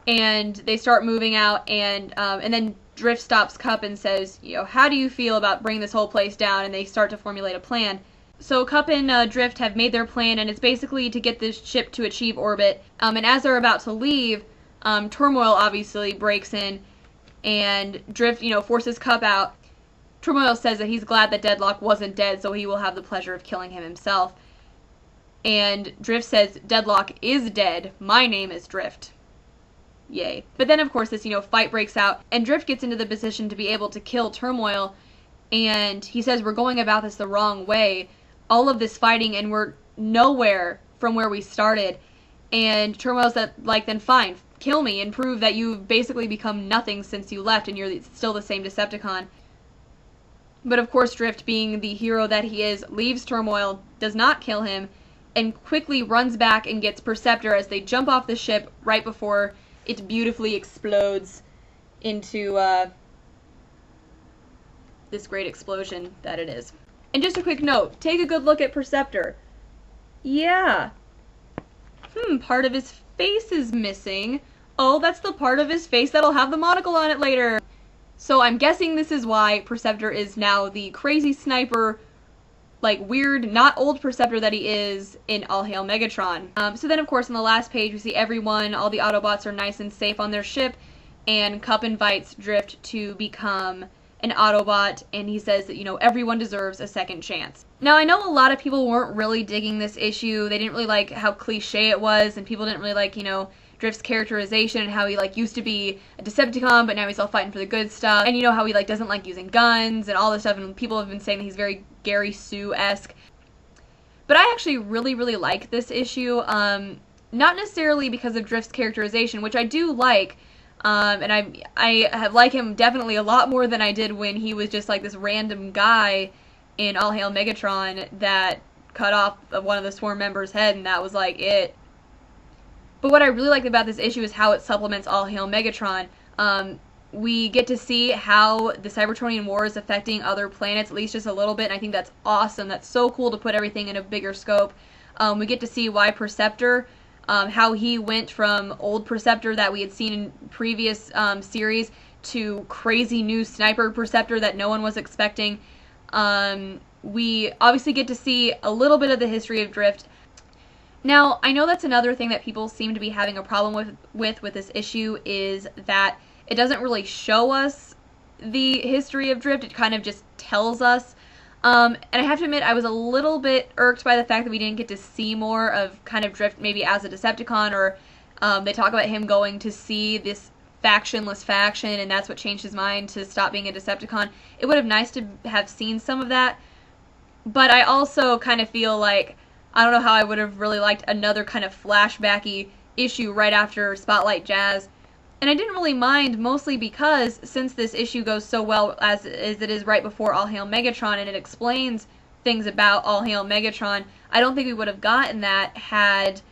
and they start moving out, and then Drift stops Cup and says, you know, how do you feel about bringing this whole place down? And they start to formulate a plan. So Cup and Drift have made their plan, and it's basically to get this ship to achieve orbit. And as they're about to leave, Turmoil obviously breaks in, and Drift, you know, forces Cup out. Turmoil says that he's glad that Deadlock wasn't dead, so he will have the pleasure of killing him himself. And Drift says, Deadlock is dead. My name is Drift. Yay. But then, of course, this, you know, fight breaks out, and Drift gets into the position to be able to kill Turmoil, and he says, we're going about this the wrong way. All of this fighting, and we're nowhere from where we started. And Turmoil's like, then fine, kill me and prove that you've basically become nothing since you left and you're still the same Decepticon. But of course, Drift, being the hero that he is, leaves Turmoil, does not kill him, and quickly runs back and gets Perceptor as they jump off the ship right before it beautifully explodes into this great explosion that it is. And just a quick note, take a good look at Perceptor. Yeah. Part of his face is missing. Oh, that's the part of his face that'll have the monocle on it later. So I'm guessing this is why Perceptor is now the crazy sniper, like weird, not old Perceptor that he is in All Hail Megatron. So then, of course, on the last page, we see everyone, all the Autobots are nice and safe on their ship, and Cup invites Drift to become an Autobot, and he says that, you know, everyone deserves a second chance. Now, I know a lot of people weren't really digging this issue. They didn't really like how cliche it was, and people didn't really like, you know, Drift's characterization and how he, like, used to be a Decepticon, but now he's all fighting for the good stuff. And you know how he, like, doesn't like using guns and all this stuff, and people have been saying that he's very Gary Sue-esque. But I actually really, really like this issue. Not necessarily because of Drift's characterization, which I do like, and I have like him definitely a lot more than I did when he was just like this random guy in All Hail Megatron that cut off one of the Swarm members' head, and that was like it. But what I really like about this issue is how it supplements All Hail Megatron. We get to see how the Cybertronian War is affecting other planets, at least just a little bit, and I think that's awesome. That's so cool to put everything in a bigger scope. We get to see why Perceptor, how he went from old Perceptor that we had seen in previous series to crazy new sniper Perceptor that no one was expecting. We obviously get to see a little bit of the history of Drift. Now, I know that's another thing that people seem to be having a problem with this issue, is that it doesn't really show us the history of Drift. It kind of just tells us. And I have to admit, I was a little bit irked by the fact that we didn't get to see more of kind of Drift maybe as a Decepticon, or they talk about him going to see this factionless faction, and that's what changed his mind to stop being a Decepticon. It would have been nice to have seen some of that, but I also kind of feel like, I don't know how I would have really liked another kind of flashbacky issue right after Spotlight Jazz. And I didn't really mind, mostly because since this issue goes so well as it is right before All Hail Megatron, and it explains things about All Hail Megatron, I don't think we would have gotten that had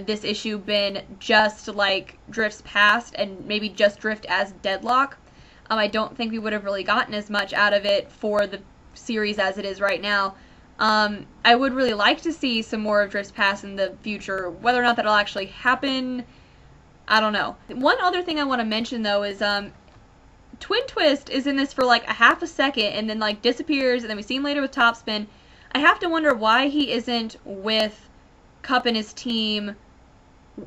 this issue been just like Drift's past and maybe just Drift as Deadlock. I don't think we would have really gotten as much out of it for the series as it is right now. I would really like to see some more of Drift's past in the future. Whether or not that'll actually happen, I don't know. One other thing I want to mention, though, is Twin Twist is in this for like a half a second and then like disappears, and then we see him later with Topspin. I have to wonder why he isn't with Cup and his team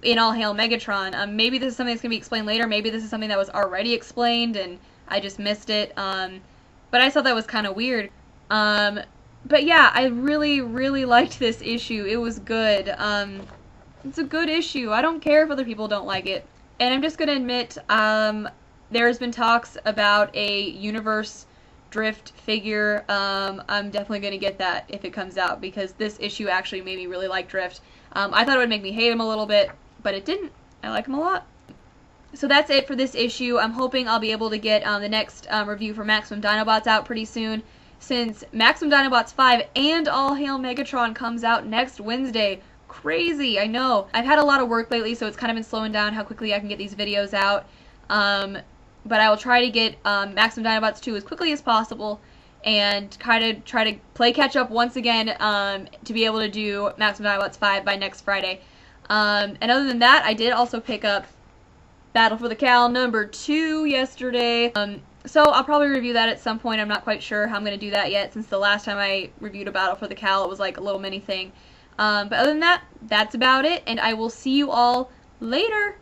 in All Hail Megatron. Maybe this is something that's going to be explained later. Maybe this is something that was already explained and I just missed it. But I thought that was kind of weird. But yeah, I really, really liked this issue. It was good. It's a good issue. I don't care if other people don't like it. And I'm just going to admit, there's been talks about a Universe Drift figure. I'm definitely going to get that if it comes out, because this issue actually made me really like Drift. I thought it would make me hate him a little bit, but it didn't. I like him a lot. So that's it for this issue. I'm hoping I'll be able to get the next review for Maximum Dinobots out pretty soon, since Maximum Dinobots 5 and All Hail Megatron comes out next Wednesday. Crazy, I know. I've had a lot of work lately, so it's kind of been slowing down how quickly I can get these videos out. But I will try to get Maximum Dinobots 2 as quickly as possible, and try to play catch up once again to be able to do Maximum Dinobots 5 by next Friday. And other than that, I did also pick up Battle for the Cal #2 yesterday. So I'll probably review that at some point. I'm not quite sure how I'm going to do that yet, since the last time I reviewed a Battle for the Cal, it was like a little mini thing. But other than that, that's about it, and I will see you all later.